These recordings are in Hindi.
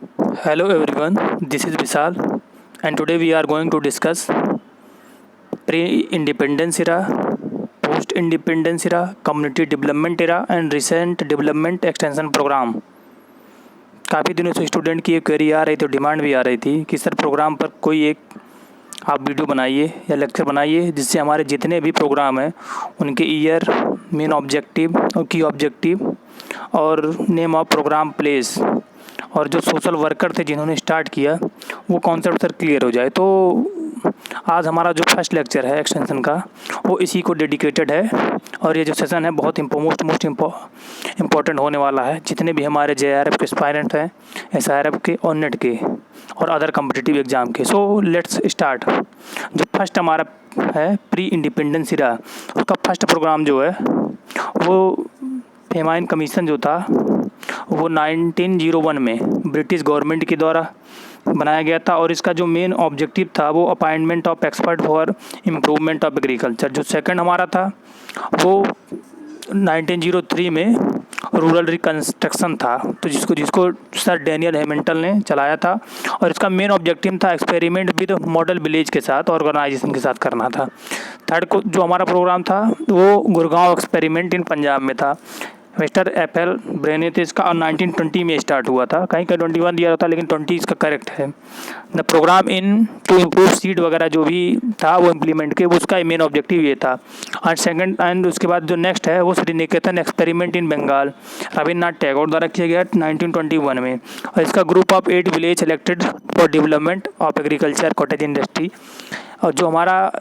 Hello everyone, this is Vishal and today we are going to discuss pre-independence era, post-independence era, community development era and recent development extension program। काफ़ी दिनों से स्टूडेंट की एक क्वेरी आ रही थी, डिमांड भी आ रही थी कि सर प्रोग्राम पर कोई एक आप वीडियो बनाइए या लेक्चर बनाइए जिससे हमारे जितने भी प्रोग्राम हैं उनके ईयर, मेन ऑब्जेक्टिव और की ऑब्जेक्टिव और नेम ऑफ प्रोग्राम प्लेस और जो सोशल वर्कर थे जिन्होंने स्टार्ट किया वो कॉन्सेप्ट सर क्लियर हो जाए। तो आज हमारा जो फर्स्ट लेक्चर है एक्सटेंशन का वो इसी को डेडिकेटेड है और ये जो सेशन है बहुत मोस्ट इम्पोर्टेंट होने वाला है। जितने भी हमारे JRF के एस्पायरेंट हैं, SRF के और नेट के और अदर कम्पिटिटिव एग्ज़ाम के। So let's start. जो फर्स्ट हमारा है प्री इंडिपेंडेंस इरा, उसका फर्स्ट प्रोग्राम जो है वो फेमाइन कमीशन जो था वो 1901 में ब्रिटिश गवर्नमेंट के द्वारा बनाया गया था और इसका जो मेन ऑब्जेक्टिव था वो appointment of expert for improvement of agriculture. जो सेकंड हमारा था वो 1903 में रूरल रिकन्स्ट्रक्शन था, तो जिसको सर डैनियल हैमिल्टन ने चलाया था और इसका मेन ऑब्जेक्टिव था एक्सपेरिमेंट विद मॉडल विलेज के साथ ऑर्गेनाइजेशन के साथ करना था। थर्ड को जो हमारा प्रोग्राम था वो गुड़गांव एक्सपेरिमेंट इन पंजाब में था। मिस्टर FL ब्रेनेथ इसका और 1920 में स्टार्ट हुआ था, कहीं 21 दिया था लेकिन 20 इसका करेक्ट है। The programme in to improve seed वगैरह जो भी था वो इम्प्लीमेंट के, उसका मेन ऑब्जेक्टिव ये था। और सेकंड एंड उसके बाद जो नेक्स्ट है वो श्रीनिकेतन एक्सपेरिमेंट इन बंगाल रविन्द्रनाथ टैगोर द्वारा किया गया 1921 में और इसका group of 8 village selected for development of agriculture cottage industry. और जो हमारा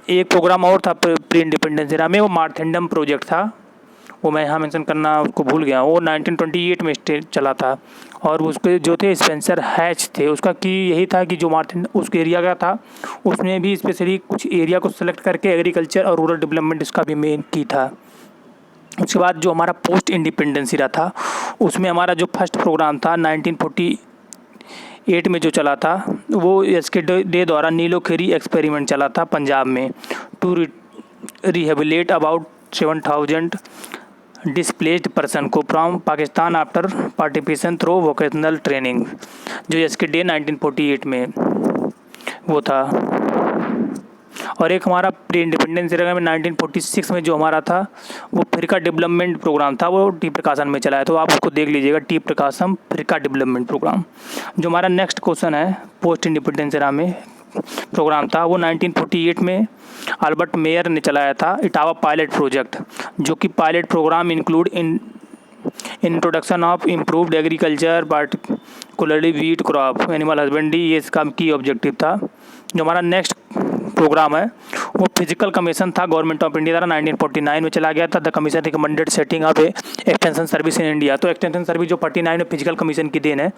एक प्रोग्राम और था प्री इंडिपेंडेंस एरा में वो मार्थेंडम प्रोजेक्ट था, वो मैं यहाँ मेंशन करना उसको भूल गया। वो 1928 में चला था और उसके जो थे स्पेंसर हैच थे। उसका की यही था कि जो मार्टिन उसके एरिया का था उसमें भी स्पेशली कुछ एरिया को सेलेक्ट करके एग्रीकल्चर और रूरल डेवलपमेंट इसका भी मेन की था। उसके बाद जो हमारा पोस्ट इंडिपेंडेंस एरा था उसमें हमारा जो फर्स्ट प्रोग्राम था 1948 में जो चला था वो SK डे द्वारा नीलोखेरी एक्सपेरिमेंट चला था पंजाब में टू रिहेबिलेट अबाउट 7000 डिस्प्लेस्ड पर्सन को from Pakistan after participation through vocational training. जो SK डे 1948 में वो था। और एक हमारा प्री इंडिपेंडेंस एरा में 1946 में जो हमारा था वो फ्रिका डेवलपमेंट प्रोग्राम था, वो टी प्रकाशन में चला है, तो आप उसको देख लीजिएगा, टी प्रकाशम फ्रिका डेवलपमेंट प्रोग्राम। जो हमारा नेक्स्ट क्वेश्चन है पोस्ट इंडिपेंडेंस एरा में प्रोग्राम था वो 1948 में अल्बर्ट मेयर ने चलाया था इटावा पायलट प्रोजेक्ट, जो कि pilot programme include introduction of improved agriculture particularly wheat crop animal husbandry, ये इसका की ऑब्जेक्टिव था। जो हमारा नेक्स्ट प्रोग्राम है वो फिजिकल कमीशन था गवर्नमेंट ऑफ इंडिया द्वारा 1949 में चला गया था। The commission recommended setting of extension service in India. तो एक्सटेंशन सर्विस जो 49 में फिजिकल कमीशन की देन है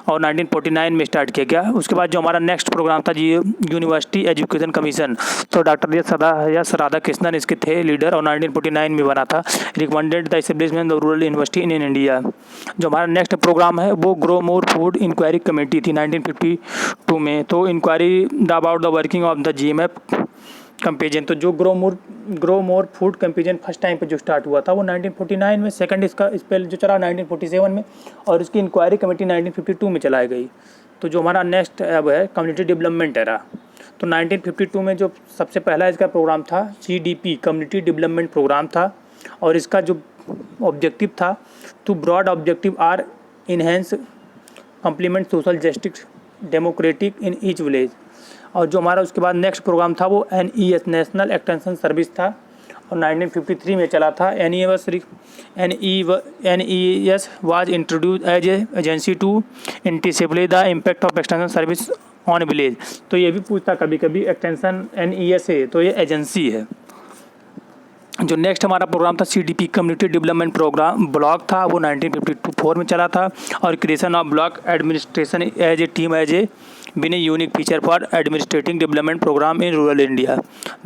और 1949 में स्टार्ट किया गया। उसके बाद जो हमारा नेक्स्ट प्रोग्राम था जी यूनिवर्सिटी एजुकेशन कमीशन, तो डॉक्टर एस राधाकृष्णन इसके थे लीडर और 1949 में बना था। Recommended the establishment of rural university in India. जो हमारा नेक्स्ट प्रोग्राम है वो grow more food inquiry committee थी 1952 में, तो inquiry about the working of the GMF campaign. तो जो grow more food campaign first time पे जो स्टार्ट हुआ था वो 1949 में, सेकंड इसका स्पेल जो चला 1947 में और इसकी इंक्वायरी कमेटी 1952 में चलाई गई। तो जो हमारा नेक्स्ट अब है कम्युनिटी डेवलपमेंट एरा, तो 1952 में जो सबसे पहला इसका प्रोग्राम था CDP कम्युनिटी डेवलपमेंट प्रोग्राम था और इसका जो ऑब्जेक्टिव था to broad objective are enhance complement social justice democratic in each village. और जो हमारा उसके बाद नेक्स्ट प्रोग्राम था वो NES नेशनल एक्सटेंशन सर्विस था और 1953 में चला था। NES was introduce as a agency to anticipate the impact of extension service on village. तो ये भी पूछता कभी कभी एक्सटेंशन NES है तो ये एजेंसी है। जो नेक्स्ट हमारा प्रोग्राम था CDP community development programme block था वो 1954 में चला था और creation of block administration as a team as a been a unique feature for administrating development programme in rural India.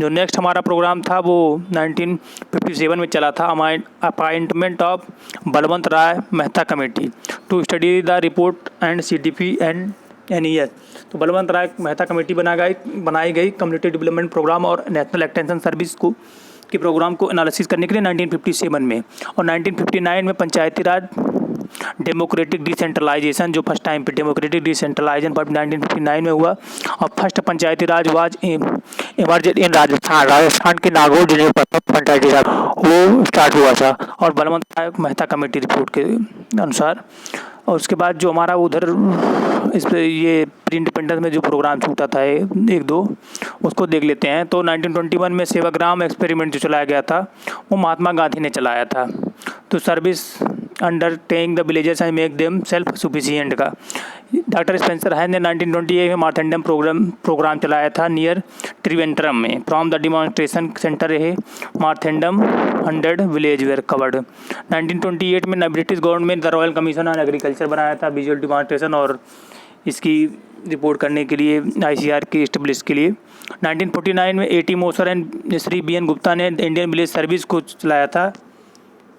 जो नेक्स्ट हमारा प्रोग्राम था वो 1957 में चला था appointment of Balwant Rai Mehta committee to study the report and CDP and NES। तो बलवंत राय मेहता कमेटी बनाई गई कम्युनिटी डेवलपमेंट प्रोग्राम और नेशनल एक्सटेंशन सर्विस के प्रोग्राम को एनालिसिस करने के लिए 1957 में। और 1959 में पंचायती राज डेमोक्रेटिक डिसेंट्रलाइजेशन, जो फर्स्ट टाइम पे डेमोक्रेटिक डिसेंट्रलाइजेशन 1959 में हुआ। और first Panchayati Raj was emergent in Rajasthan, Rajasthan के नागौर जिले में प्रथम पंचायती राज वो स्टार्ट हुआ था, और बलवंत राय मेहता कमेटी रिपोर्ट के अनुसार। और उसके बाद जो हमारा उधर इस पे ये प्री इंडिपेंडेंस में जो प्रोग्राम छूटा था एक दो, उसको देख लेते हैं। तो 1921 में सेवाग्राम एक्सपेरिमेंट जो चलाया गया था वो महात्मा गांधी ने चलाया था। तो service undertaking the villages and make them self sufficient का। डॉक्टर स्पेंसर हैन ने 1928 में मार्थेंडम प्रोग्राम चलाया था नियर त्रिवेंद्रम में। फ्रॉम द डिमॉन्स्ट्रेशन सेंटर है मार्थेंडम 100 विलेज वेयर कवर्ड। 1928 में British government the royal commission on agriculture बनाया था विजुअल डिमॉन्स्ट्रेशन और इसकी रिपोर्ट करने के लिए, ICR की इस्टेब्लिश के लिए। 1949 में A.T. Moser and Shri B.N. Gupta ने इंडियन विलेज सर्विस को चलाया था,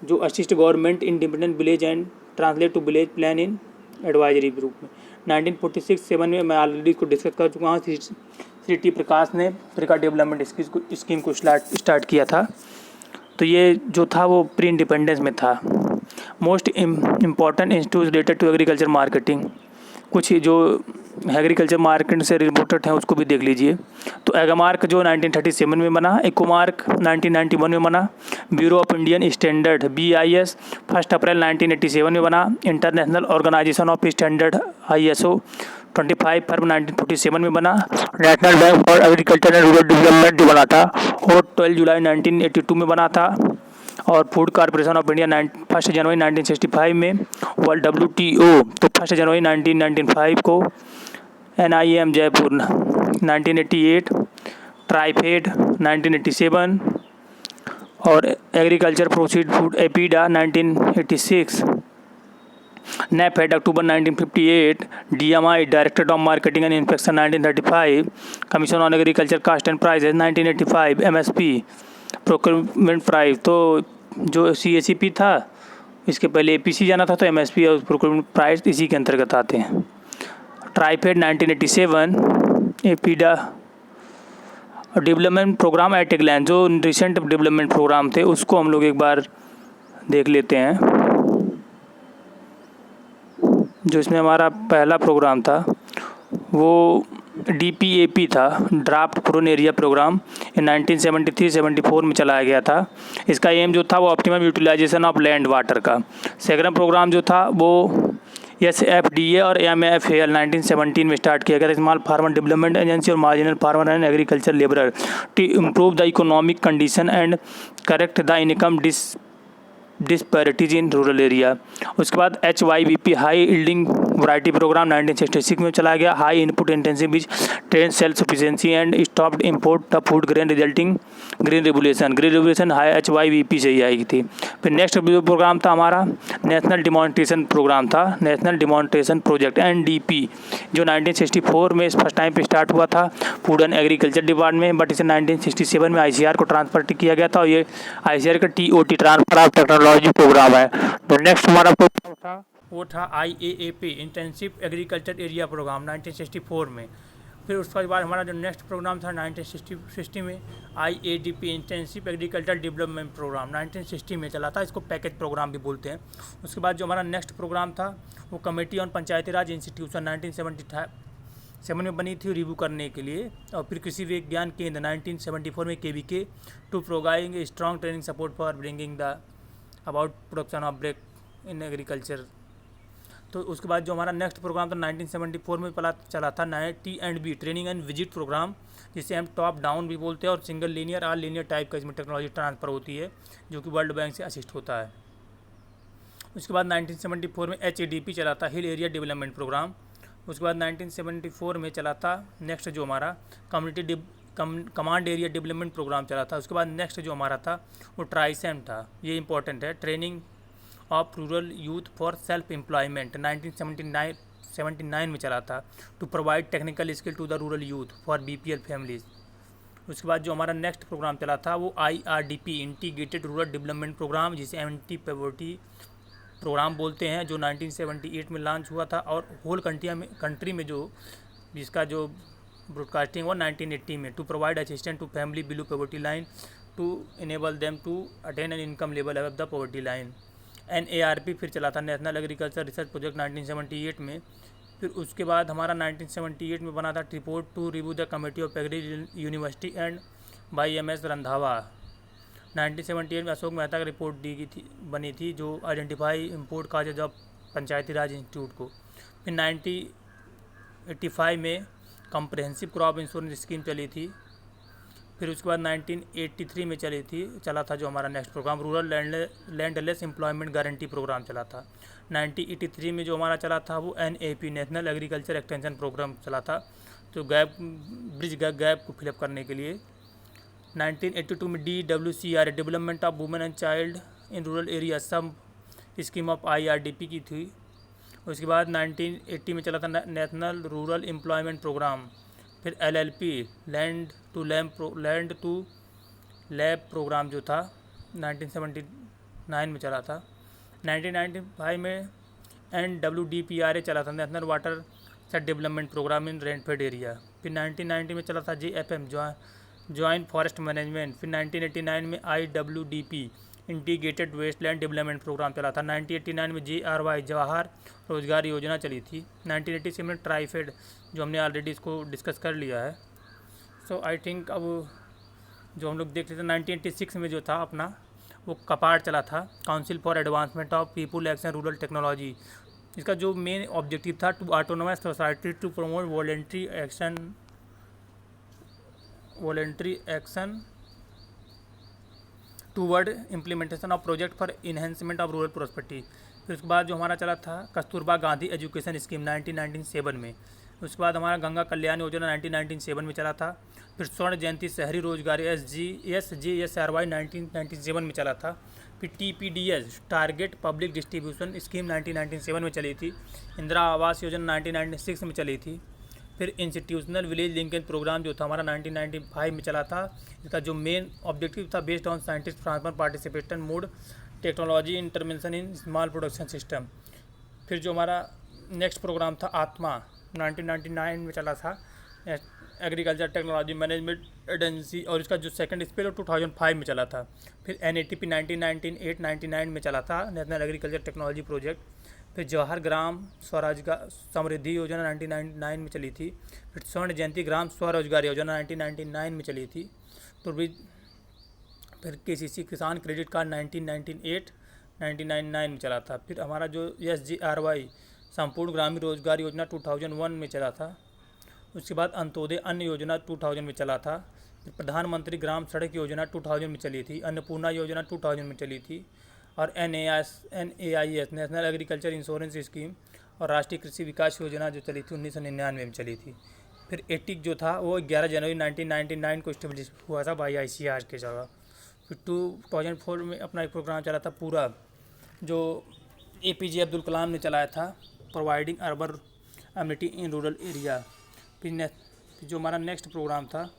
जो assist government independent village and translate to village plan in advisory group में। 1946-7 में मैं ऑलरेडी इसको डिस्कस कर चुका हूँ। श्री टी प्रकाश ने अफ्रीका डेवलपमेंट स्कीम को स्टार्ट किया था। तो ये जो था वो प्री इंडिपेंडेंस में था। Most important institute related to agriculture marketing, कुछ जो एग्रीकल्चर मार्केट से रिपोर्टेड हैं उसको भी देख लीजिए। तो एगामार्क जो 1937 में बना, इकोमार्क 1991 में बना, bureau of Indian standard BIS 1 अप्रैल 1987 में बना, international organisation of standard ISO 25 फरवरी 1947 में बना, national bank for agriculture and rural development जो बना था वो 12 जुलाई 1982 में बना था। और फूड कॉर्पोरेशन ऑफ इंडिया 1 जनवरी 1965 में, वर्ल्ड WTO तो 1 जनवरी 1995 को, NIM जयपुर 1988, ट्राइफेड 1987 और agriculture processed food APEDA 1986, NAFED अक्टूबर 1958, DMI directorate of marketing and inspection 1935, commission on agriculture cost and prices 1985, MSP procurement price. तो जो CACP था इसके पहले APC जाना था, तो MSP और प्रोक्योरमेंट प्राइस इसी के अंतर्गत आते हैं। ट्राइफेड 1987, एपीडा और development programme at a glance, जो रिसेंट डेवलपमेंट प्रोग्राम थे उसको हम लोग एक बार देख लेते हैं। जो इसमें हमारा पहला प्रोग्राम था वो DPAP था, ड्राफ्ट प्रोन एरिया प्रोग्राम, 1973-74 में चलाया गया था। इसका एम जो था वो optimum utilisation of land water का। सेकंड प्रोग्राम जो था वो SFDA और MFAL 1917 में स्टार्ट किया गया था, स्मॉल फार्मर डेवलपमेंट एजेंसी और marginal farmer and agriculture labourer to improve the economic condition and correct the income disparities in rural area. उसके बाद HYVP high yielding variety programme 1966 में चलाया गया। High input intensive which train self sufficiency and stopped import of food grain resulting green revolution high HYVP से ही आई थी। फिर नेक्स्ट प्रोग्राम था हमारा नेशनल डिमॉन्स्ट्रेशन प्रोग्राम था, नेशनल डिमॉन्स्ट्रेशन प्रोजेक्ट NDP, जो 1964 में फर्स्ट टाइम पे स्टार्ट हुआ था food and agriculture department, but इसे 1967 में ICR को ट्रांसफर किया गया था और ये ICR का TOT transfer of technology programme है। तो नेक्स्ट हमारा प्रोग्राम था वो था IAAP intensive agriculture area programme 1964 में। फिर उसके बाद हमारा जो नेक्स्ट प्रोग्राम था 1960 में IADP intensive agriculture development programme 1960 में चला था, इसको पैकेज प्रोग्राम भी बोलते हैं। उसके बाद जो हमारा नेक्स्ट प्रोग्राम था वो committee on Panchayati Raj institution 1977 में बनी थी रिव्यू करने के लिए। और फिर कृषि विज्ञान केंद्र 1974 में KVK to providing strong training support for bringing the about production of break in agriculture. तो उसके बाद जो हमारा नेक्स्ट प्रोग्राम था 1974 में चला था T&B training and visit programme, जिसे हम टॉप डाउन भी बोलते हैं और सिंगल लीनियर और लीनियर टाइप का इसमें टेक्नोलॉजी ट्रांसफ़र होती है, जो कि वर्ल्ड बैंक से असिस्ट होता है। उसके बाद 1974 में HADP चला था हिल एरिया डेवलपमेंट प्रोग्राम। उसके बाद 1974 में चला था नेक्स्ट जो हमारा community command area development programme चला था। उसके बाद नेक्स्ट जो हमारा था वो ट्राइसेम था, ये इंपॉर्टेंट है, training of rural youth for self employment 1979 में चला था to provide technical skill to the rural youth for BPL families. उसके बाद जो हमारा नेक्स्ट प्रोग्राम चला था वो IRDP integrated rural development programme, जिसे एंटी पॉवर्टी प्रोग्राम बोलते हैं, जो 1978 में लॉन्च हुआ था और होल कंट्री में जो जिसका जो ब्रॉडकास्टिंग हुआ 1980 में, to provide assistant to family below poverty line to enable them to attain an income level above the poverty line. NARP फिर चला था, नेशनल एग्रीकल्चर रिसर्च प्रोजेक्ट 1978 में। फिर उसके बाद हमारा 1978 में बना था report to review the committee of agri university and by MS Randhawa. 1978 में अशोक मेहता की रिपोर्ट बनी थी जो identify import causes of Panchayati Raj institute को। फिर 1985 में कम्प्रहेंसिव क्रॉप इंश्योरेंस स्कीम चली थी। फिर उसके बाद 1983 में चला था जो हमारा next programme rural landless employment guarantee programme चला था। 1983 में जो हमारा चला था वो NAP national agriculture extension programme चला था, जो ब्रिज गैप को फिलअप करने के लिए। 1982 में DWCR development of women and child in rural area sub scheme of IRDP की थी। उसके बाद 1980 में चला था नेशनल रूरल एम्प्लॉयमेंट प्रोग्राम। फिर LLP land to lab programme जो था 1979 में चला था। 1995 में NWDPRA चला था, national watershed development programme in rainfed area. फिर 1990 में चला था JFM जॉइंट फॉरेस्ट मैनेजमेंट। फिर 1989 में IWDP integrated wasteland development programme चला था। 1989 में JRY जवाहर रोजगार योजना चली थी। 1987 में ट्राइफेड जो हमने ऑलरेडी इसको डिस्कस कर लिया है। सो आई थिंक अब जो हम लोग देख रहे थे 1986 में जो था अपना वो कपाट चला था, council for advancement of people action rural technology. इसका जो मेन ऑब्जेक्टिव था to autonomous society to promote voluntary action toward implementation of project for enhancement of rural prosperity. फिर उसके बाद जो हमारा चला था कस्तूरबा गांधी एजुकेशन स्कीम 1997 में। उसके बाद हमारा गंगा कल्याण योजना 1997 में चला था। फिर स्वर्ण जयंती शहरी रोजगार SGSRY 1997 में चला था। फिर TPDS target public distribution scheme 1997 में चली थी। इंदिरा आवास योजना 1996 में चली थी। फिर इंस्टीट्यूशनल विलेज लिंकेज प्रोग्राम जो था हमारा 1995 में चला था। इसका जो मेन ऑब्जेक्टिव था based on scientist farmer participation mode technology intervention in small production system. फिर जो हमारा नेक्स्ट प्रोग्राम था आत्मा 1999 में चला था, एग्रीकल्चर टेक्नोलॉजी मैनेजमेंट एजेंसी, और इसका जो सेकंड स्पेल 2005 में चला था। फिर NATP 1998-99 में चला था, नेशनल एग्रीकल्चर टेक्नोलॉजी प्रोजेक्ट। फिर जवाहर ग्राम स्वरोजगार समृद्धि योजना 1999 में चली थी। फिर स्वर्ण जयंती ग्राम स्वरोजगार योजना 1999 में चली थी। तो फिर KCC किसान क्रेडिट कार्ड 1998-1999 में चला था। फिर हमारा जो SGRY संपूर्ण ग्रामीण रोजगार योजना 2001 में चला था। उसके बाद अंत्योदय अन्न योजना 2000 में चला था। फिर प्रधानमंत्री ग्राम सड़क योजना 2000 में चली थी। अन्नपूर्णा योजना 2000 में चली थी। और NAIS national agriculture insurance scheme और राष्ट्रीय कृषि विकास योजना जो चली थी 1999 में चली थी। फिर एटिक जो था वो 11 जनवरी 1999 को इस्टेब्लिश हुआ था बाई ICAR के जगह। फिर 2004 में अपना एक प्रोग्राम चला था पूरा जो APJ अब्दुल कलाम ने चलाया था, प्रोवाइडिंग अर्बन एमिनिटी इन रूरल एरिया। फिर जो हमारा नेक्स्ट प्रोग्राम था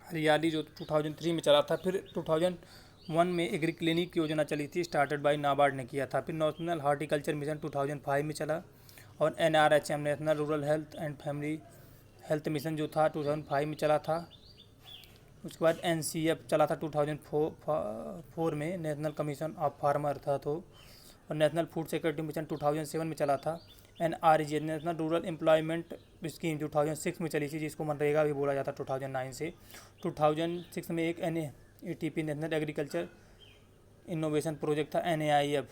हरियाली जो 2003 में चला था। फिर 2001 में एग्री क्लिनिक योजना चली थी, स्टार्टेड बाय नाबार्ड ने किया था। फिर नेशनल हॉर्टिकल्चर मिशन 2005 में चला। और NRHM national rural health and family health mission जो था 2005 में चला था। उसके बाद NCF चला था 2004 में, नेशनल कमीशन ऑफ फार्मर था तो। और नेशनल फूड सिक्योरिटी मिशन 2007 में चला था। NREG national rural employment scheme 2006 में चली थी, जिसको मनरेगा भी बोला जाता 2009 से। 2006 में एक NATP national agriculture innovation project था NAIF।